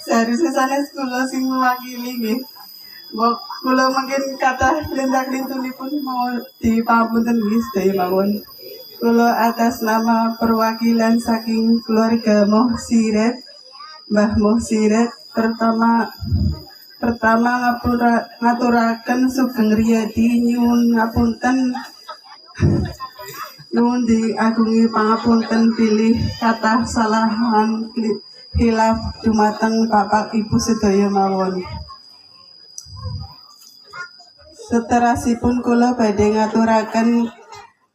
Seharusnya sanes kula sing mewakili nggih. Mbok kula mungkin kathah lintah-lintunipun mau dipapunten nggih sedaya mawon. Kula atas nama perwakilan saking keluarga Moh Siret, Mbah Moh Siret, pertama ngaturaken sugeng riyadi nyuwun ngapunten, nyuwun diagungi pangapunten pilih kathah salahan khilaf dumateng Bapak Ibu sedaya mawon. Seterasipun kula badhe ngaturaken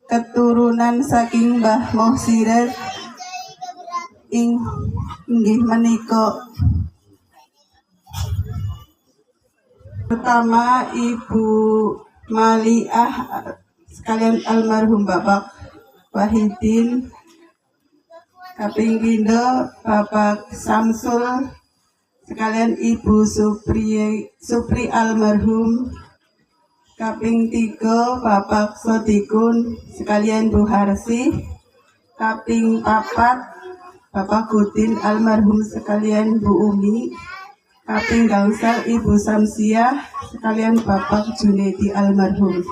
keturunan saking Mbah Moh Siret inggih menika pertama Ibu Maliah sekalian almarhum Bapak Wahidin, kaping pindho Bapak Samsul sekalian Ibu Supri almarhum, kaping 3 Bapak Sodikun sekalian Bu Harsi, kaping 4 Bapak Gudin almarhum sekalian Bu Umi, kaping gangsal Ibu Samsiah sekalian Bapak Junedi almarhum.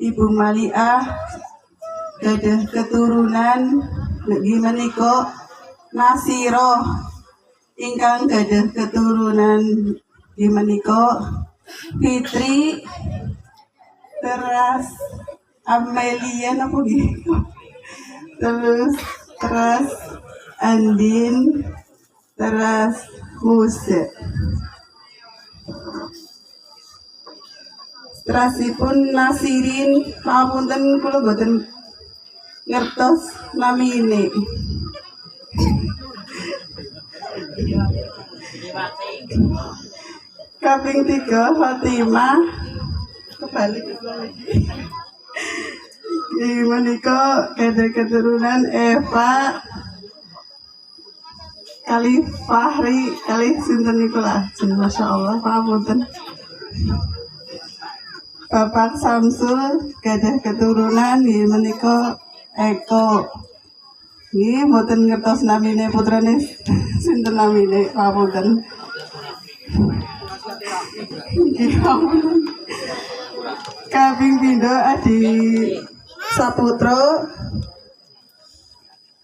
Ibu Maliah gadah keturunan nggih menika Nasiro ingkang gadah keturunan nggih menika Fitri, teras Amelia napa nggih? Teras Andin, teras Muse. Terasipun Nasirin, pamunten kula boten ngertos namine. Kaping 3 Fatimah, kebalik lagi. Menika gadah keturunan Eva kali Fahri kali sinten niku lah, masyaallah pamunten. Bapak Samsul gadah keturunan nggih menika Eko. Nggih mboten ngertos namine putrane sinten namine pamunten. Kaping pindho Adi Saputra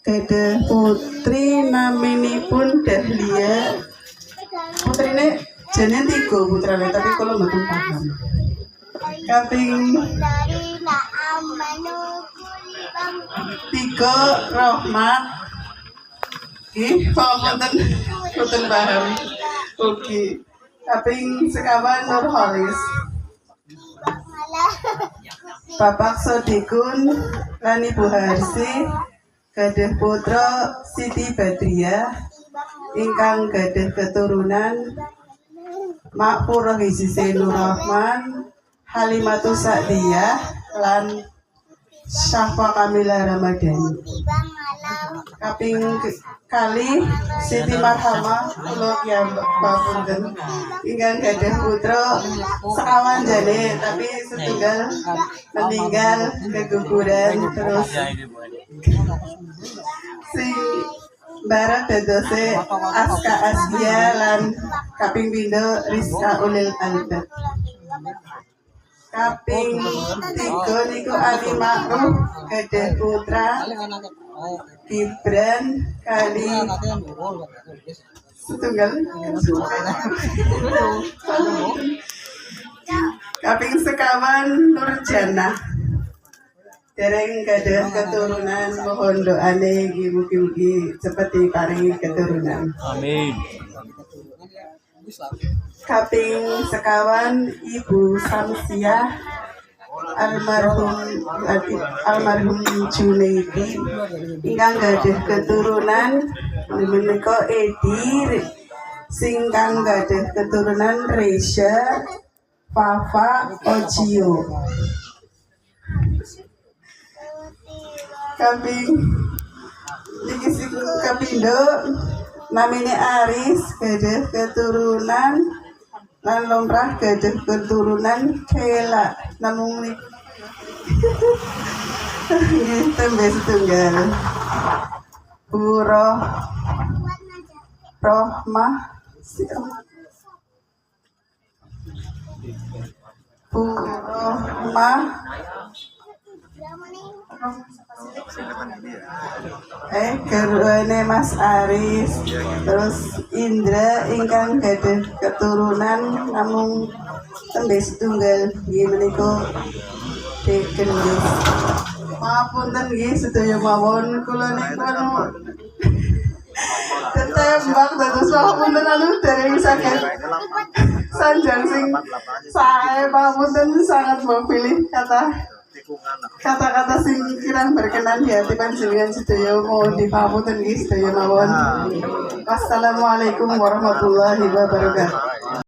gadah putri naminipun Dahlia. Putrine jane 3 putrane tapi kula mboten paham. Kaping 3 Rahmat. Nggih, pamunten mboten paham. Oke. Kaping 4 Nurholis. Bapak Sodikun lan Ibu Harsi gadah putra Siti Badriah ingkang gadah keturunan Makpurah Hizise Nur Rahman, Halimatus Sa'diyah lan Syafa Kamila Ramadhani. Kaping kali Siti Marhamah kula papunten ingkang gadah putra sekawan jane tapi setunggal meninggal keguguran, terus sing barat dadose Aska Askia lan kaping pindho Rizka Ulil Albab. Kaping 3 niku Ali Ma'ruf gadah putra Gibran kali setunggal. Kaping 5 Nurjana dereng gadah keturunan, mohon doane mugi-mugi cepet diparingi keturunan. Amin. Kaping 5 Ibu Samsiah almarhum Junaidi ingkang gadah keturunan menika Edi singkang gadah keturunan Resya, Fafa, Ojio. Kaping kapindho namine Aris gadah keturunan lan Lomrah gadah keturunan Kela namung nggih tembe setunggal. Puro Rohmah Puromah keruane Mas Aris, terus Indra ingkang gadah keturunan namung tembes tunggal nggih menika deken nggih. Mapunten nggih sedaya mawon kula niku ketembak dados mapunten dereng saged sanjang sing sae mapunten sangat mewakili kata-kata sing kirang berkenan di hati panjenengan sedaya mohon dipamunten nggih sedaya mawon. Wassalamualaikum warahmatullahi wabarakatuh.